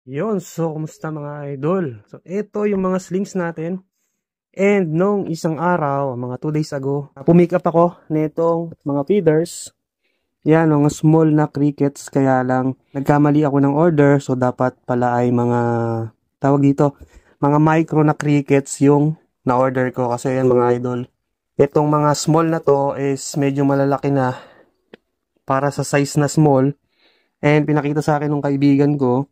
Yun, so kumusta mga idol? So ito yung mga slings natin. And nung isang araw, mga 2 days ago, pumick up ako nitong mga feeders. Yan, mga small na crickets. Kaya lang, nagkamali ako ng order. So dapat pala ay mga, tawag dito, mga micro na crickets yung na-order ko. Kasi yan mga idol. Itong mga small na to is medyo malalaki na para sa size na small. And pinakita sa akin ng kaibigan ko,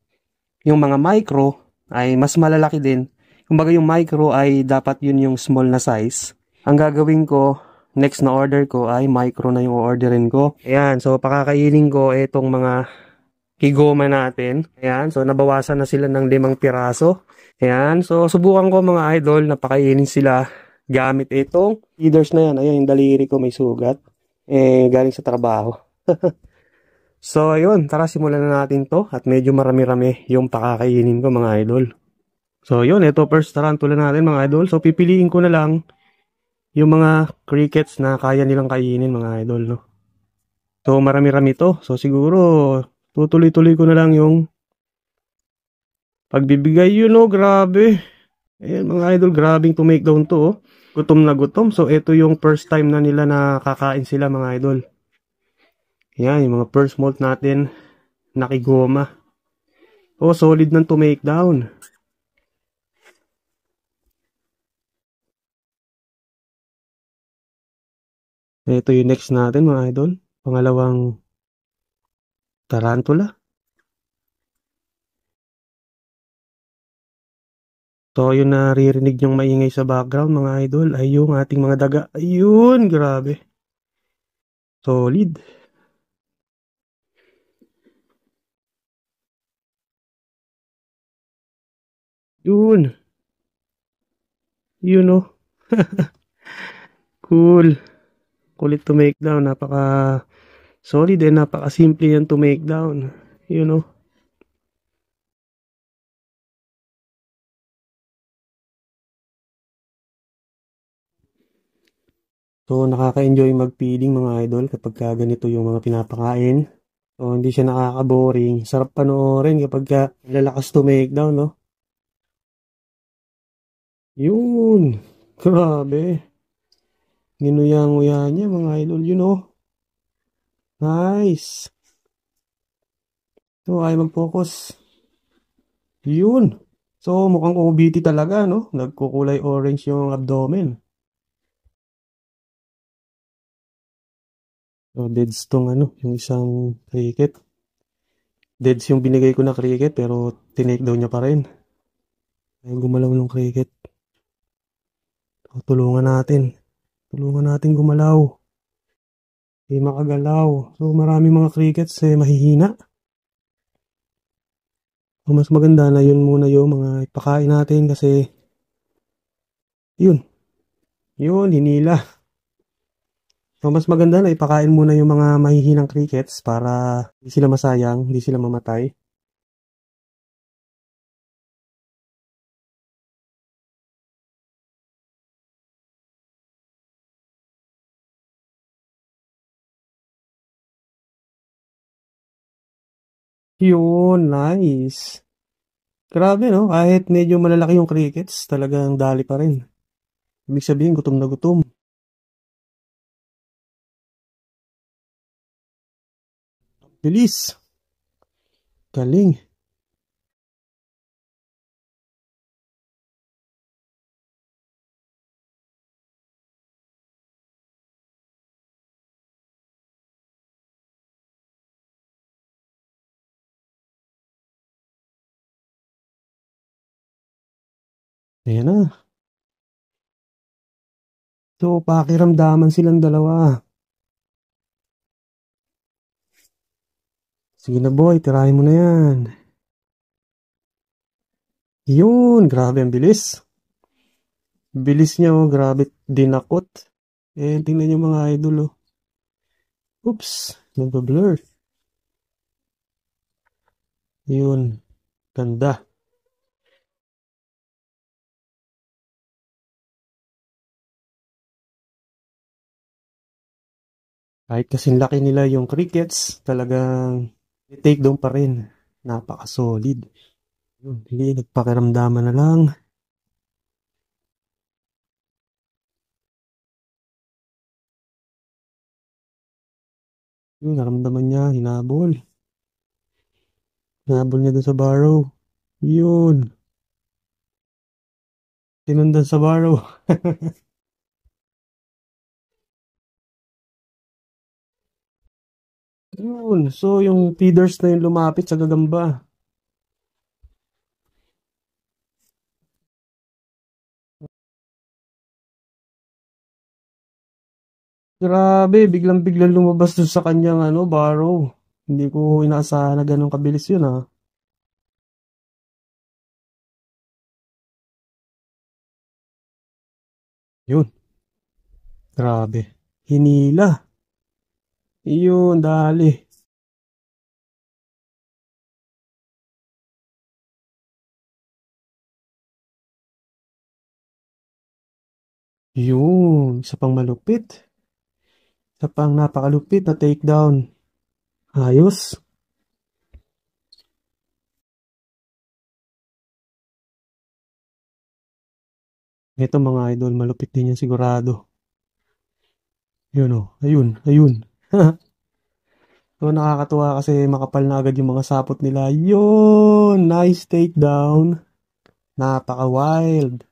yung mga micro ay mas malalaki din. Kumbaga yung micro ay dapat yun yung small na size. Ang gagawin ko, next na order ko ay micro na yung orderin ko. Ayan, so pakakainin ko itong mga higoma natin. Ayan, so nabawasan na sila ng 5 piraso. Ayan, so subukan ko mga idol na pakainin sila gamit itong feeders na yan. Ayan, yung daliri ko may sugat. Galing sa trabaho. So, ayun, tara simulan na natin to at medyo marami-rami yung pakakainin ko mga idol. So, yun, ito first tarantula natin mga idol. So, pipiliin ko na lang yung mga crickets na kaya nilang kainin mga idol, no? So, marami-rami to. So, siguro, tutuloy-tuloy ko na lang yung pagbibigay yun, no? Grabe. Ayan, mga idol, grabing to make down to, oh. Gutom na gutom. So, ito yung first time na nila na kakain sila mga idol. Ayan, yung mga first molt natin, nakigoma. Oh, solid ng to make down. Ito yung next natin mga idol. Pangalawang tarantula. So yung naririnig nyong maingay sa background mga idol ay yung ating mga daga. Ayun, grabe. Solid. Yun. Yun oh. Cool. Kulit to make down. Napaka solid eh. Napaka simple yan to make down. Yun oh. So nakaka-enjoy mag-feeding mga idol kapag ganito yung mga pinapakain. So hindi siya nakaka-boring. Sarap panoorin kapag lalakas to make down no. Yun. Grabe. Ginuyang-nguya niya mga idol, you know. Nice. So, ay mag-focus. Yun. So, mukhang OBT talaga, no? Nagkukulay orange yung abdomen. So, deads tong ano, yung isang cricket. Deads yung binigay ko na cricket, pero tinake down niya pa rin. Ay, gumalaw ng cricket. So, tulungan natin. Tulungan natin gumalaw. Hindi makagalaw. So, marami mga crickets mahihina. So, mas maganda na yun muna yung mga ipakain natin kasi yun. Yun, hinila. So, mas maganda na ipakain muna yung mga mahihinang crickets para hindi sila masayang, hindi sila mamatay. Yun, nice. Grabe, no? Kahit medyo malalaki yung crickets, talagang dali pa rin. Ibig sabihin, gutom na gutom. Bilis. Galing. Ayan na. So, pakiramdaman silang dalawa. Sige na boy, tirahin mo na yan. Yun, grabe ang bilis. Bilis niya, oh, grabe dinakot. Tingnan niyo mga idol, oh. Oops, nag-blur. Yun, ganda. Kahit kasing laki nila yung crickets, talagang take down pa rin. Napaka-solid. Yun, hindi, nagpakiramdaman na lang. Yun, naramdaman niya, hinabol. Hinabol niya dun sa barrow. Yun, tinundan sa barrow. Yun, so yung feeders na yung lumapit sa gagamba. Grabe, biglang-biglang lumabas dun sa kanyang ano, barrow. Hindi ko inaasahan na ganun kabilis yun ah. Yun, grabe. Hinila. Yun, dali. Yun, isa pang malupit. Isa pang napakalupit na takedown. Ayos. Ito mga idol, malupit din yan sigurado. Yun oh, ayun, ayun. So nakakatuwa kasi makapal na agad yung mga sapot nila. Yun, nice takedown. Napaka-wild.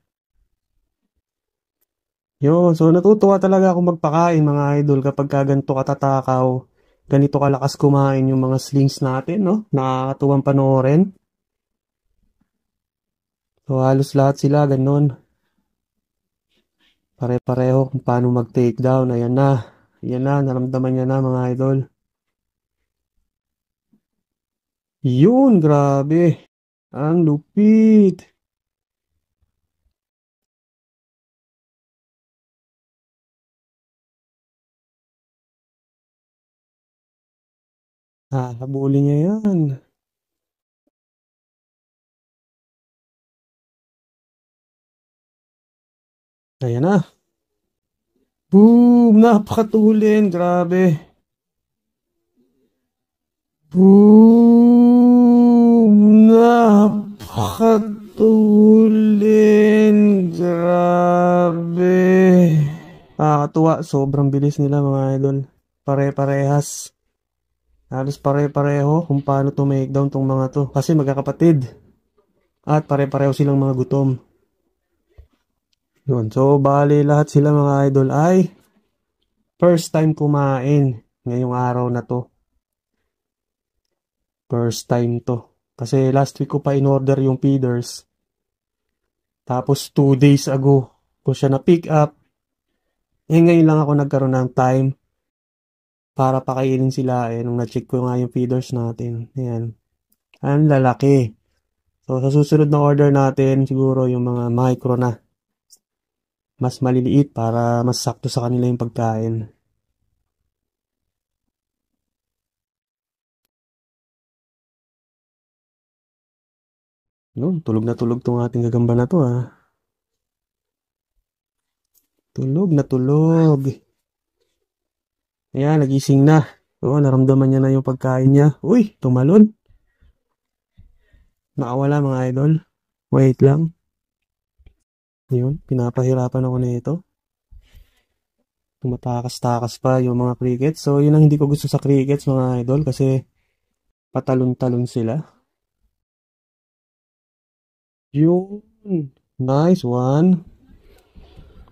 Yun, so natutuwa talaga ako magpakain mga idol kapag ganito katatakaw. Ganito kalakas kumain yung mga slings natin, no? Nakakatuwang panoorin. So halos lahat sila ganun. Pare-pareho kung paano mag-takedown. Ayan na. Ayan na, naramdaman niya na mga idol. Yun, grabe. Ang lupit. Habulin niya yan. Ayan na. Boom! Napakatulin. Grabe. Boom! Napakatulin. Grabe. Nakakatuwa. Sobrang bilis nila mga idol. Pare-parehas. Halos pare-pareho kung paano to make down tong mga to. Kasi magkakapatid. At pare-pareho silang mga gutom. Yun. So, bali lahat sila mga idol ay first time kumain ngayong araw na to. First time to. Kasi last week ko pa in-order yung feeders. Tapos 2 days ago ko siya na-pick up. Ngayon lang ako nagkaroon ng time para pakainin sila. Nung na-check ko nga yung feeders natin. Ayan. Ang lalaki. So, sa susunod na order natin, siguro yung mga micro na. Mas maliliit para mas sakto sa kanila yung pagkain. Yun, tulog na tulog tong ating gagamba na to ah. Tulog na tulog. Ayan, nagising na. Oo, naramdaman niya na yung pagkain niya. Uy, tumalon. Nakawala mga idol. Wait lang. Yun, pinapahirapan ako nito. Tumatakas-takas pa yung mga crickets. So, yun ang hindi ko gusto sa crickets mga idol kasi patalon-talon sila. Yun. Nice one.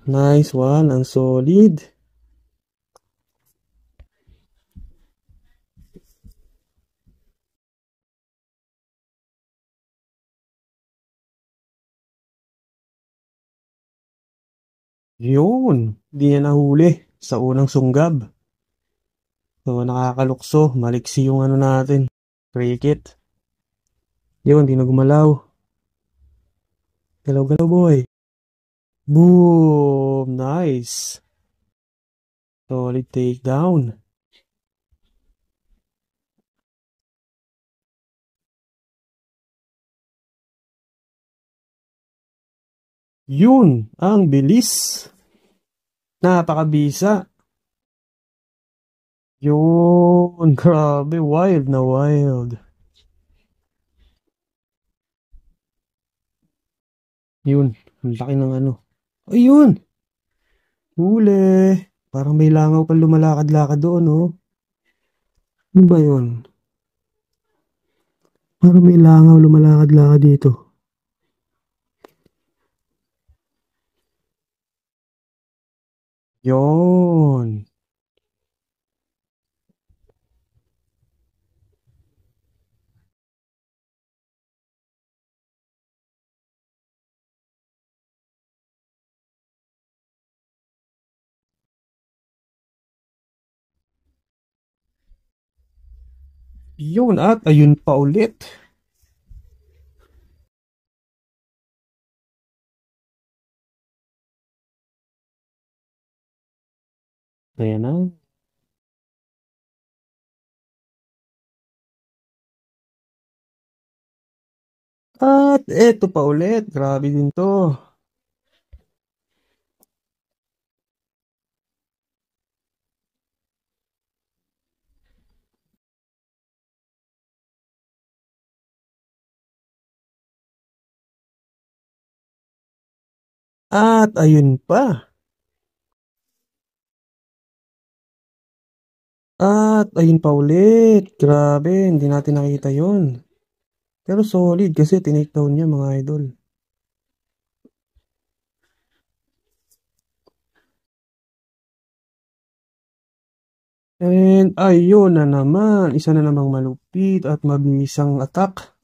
Nice one. Ang solid. Yun. Di niya nahuli sa unang sunggab. So, nakakalukso. Maliksi yung ano natin. Cricket. Yun, di na gumalaw. Galaw-galaw boy. Boom! Nice. Solid takedown. Yun! Ang bilis. Napakabisa. Yun! Grabe. Wild na wild. Yun, ang laki ng ano. Ayun! Huli! Parang may langaw pa lumalakad-lakad doon, oh. Ano ba yun? Parang may langaw lumalakad-lakad dito. Yun! Yun at ayun pa ulit. Ayan na. At eto pa ulit. Grabe din to. At ayun pa. At ayun pa ulit. Grabe, hindi natin nakita yun. Pero solid kasi tinake down niya mga idol. And ayun na naman. Isa na namang malupit at mabisang attack.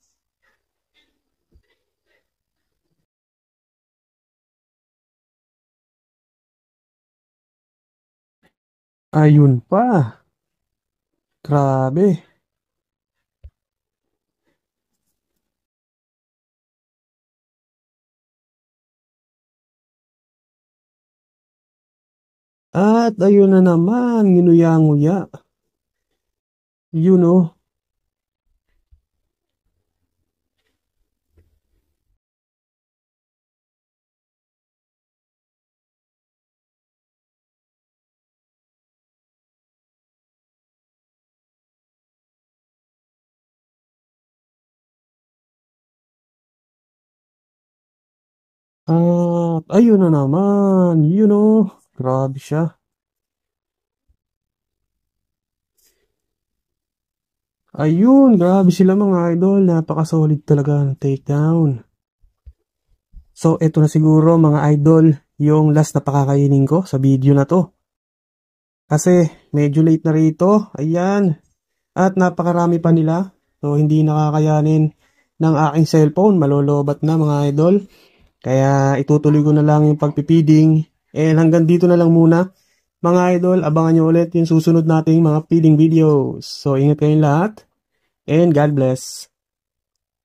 Ayun pa. Grabe. At ayun na naman. Nginuya-nguya. Yun oh. At ayun na naman. Yun oh. Grabe siya. Ayun, grabe sila mga idol. Napaka-solid talaga ng takedown. So, eto na siguro mga idol, yung last na pakakainin ko sa video na to. Kasi medyo late na rito. Ayan. At napakarami pa nila. So, hindi nakakayanin ng aking cellphone. Malolobat na mga idol. Kaya itutuloy ko na lang yung pagpipiding. And hanggang dito na lang muna. Mga idol, abangan nyo ulit yung susunod nating mga feeding videos. So, ingat kayong lahat. And God bless.